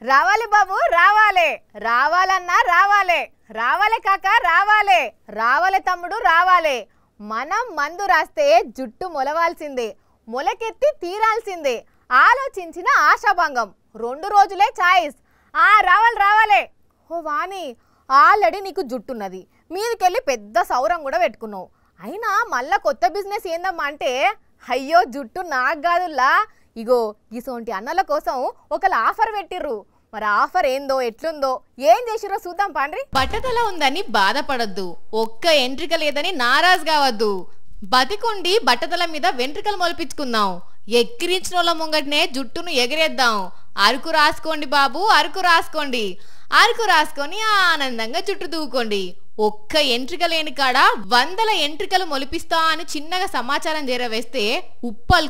రావాలి బాబు రావాలి, రావాలన్నా రావాలి, రావాలి కాక రావాలి, రావాలి తమ్ముడు రావాలి. మనం మందు రాస్తే జుట్టు మొలవాల్సిందే, మొలకెత్తి తీరాల్సిందే. ఆలోచించిన ఆశాభంగం, 2 రోజులే చాయిస్. రావాలి రావాలి. ఓ వాణి, ఆల్రెడీ నీకు జుట్టున్నది, మీదికెళ్ళి పెద్ద సౌరం కూడా పెట్టుకున్నావు. అయినా మళ్ళా కొత్త బిజినెస్ ఏందమ్మా అంటే, అయ్యో జుట్టు నాకు కాదుల్లా, ఇగో గిసోంటి అన్నల కోసం ఒకళ్ళు ఆఫర్ పెట్టిర్రు. మరి ఆఫర్ ఏందో ఎట్లుందో ఏం చేసిరో చూద్దాం పాండ్రి. బట్టతల ఉందని బాధపడద్దు, ఒక్క ఎంట్రిక లేదని నారాజు కావద్దు. బతికుండి బట్టతల మీద వెంట్రికలు మొలిపించుకుందాం. ఎక్కిరించిన ముంగటనే జుట్టును ఎగిరేద్దాం. అరకు రాసుకోండి బాబు, అరకు రాసుకోండి. అరకు రాసుకొని ఆనందంగా జుట్టు దూకోండి. ఒక్క ఎంట్రిక లేని కాడ 100 ఎంట్రికలు మొలిపిస్తా అని చిన్నగా సమాచారం చేరవేస్తే కుప్పలు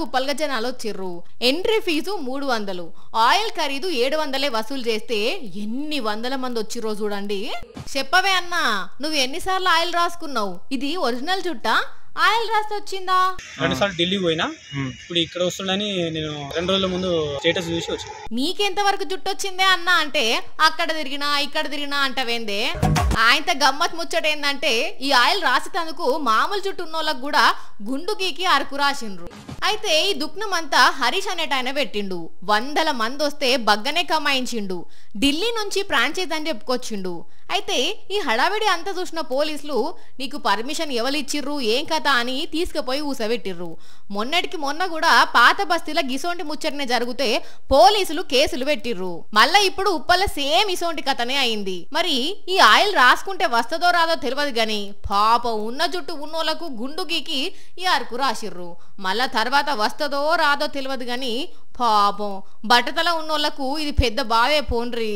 కుప్పలుగా జనాలు వచ్చిర్రు. ఎంట్రీ ఫీజు 300, ఆయిల్ ఖరీదు 700 వసూలు చేస్తే ఎన్ని 100 మంది వచ్చిర్రో చూడండి. చెప్పవే అన్నా, నువ్వు ఎన్నిసార్లు ఆయిల్ రాసుకున్నావు? ఇది ఒరిజినల్ జుట్టా, ఆయిల్ రాస్తే వచ్చిందా? 2 సార్లు ఢిల్లీ పోయినా, ఇప్పుడు ఇక్కడ వస్తుందని నేను 2 రోజుల ముందు స్టేటస్ చూసి వచ్చి. నీకెంత వరకు జుట్టు వచ్చిందే అన్నా అంటే, అక్కడ తిరిగినా ఇక్కడ తిరిగినా అంటవేందే? ఆయనతో గమ్మత్ ముచ్చట ఏందంటే, ఈ ఆయిల్ రాసేటందుకు మామూలు జుట్టు ఉన్నోళ్ళకు కూడా గుండు గీకి అరకు రాసిండ్రు. అయితే ఈ దుఃఖం అంతా హరీష్ అనేట ఆయన పెట్టిండు. 100 మంది వస్తే బగ్గనే కమాయించిండు. ఢిల్లీ నుంచి ఫ్రాంచైజ్ అని చెప్పుకొచ్చిండు. అయితే ఈ హడావిడి అంతా చూసిన పోలీసులు, నీకు పర్మిషన్ ఎవరిచ్చిర్రు ఏం కథ అని తీసుకుపోయి ఊసబెట్టిర్రు. మొన్నటికి మొన్న కూడా పాత బస్తీల గిసోంటి ముచ్చటనే జరిగితే పోలీసులు కేసులు పెట్టిర్రు. మళ్ళా ఇప్పుడు ఉప్పల సేమ్ ఇసోంటి కథనే అయింది. మరి ఈ ఆయిల్ రాసుకుంటే వస్తదో రాదో తెలియదు గాని, పాపం ఉన్న జుట్టు ఉన్నోళ్లకు గుండు గీకి ఈ అరకు రాసిర్రు. మళ్ళా తర్వాత వస్తదో రాదో తెలియదు గాని, పాపం బట్టతల ఉన్నోళ్లకు ఇది పెద్ద బాధే పోన్రి.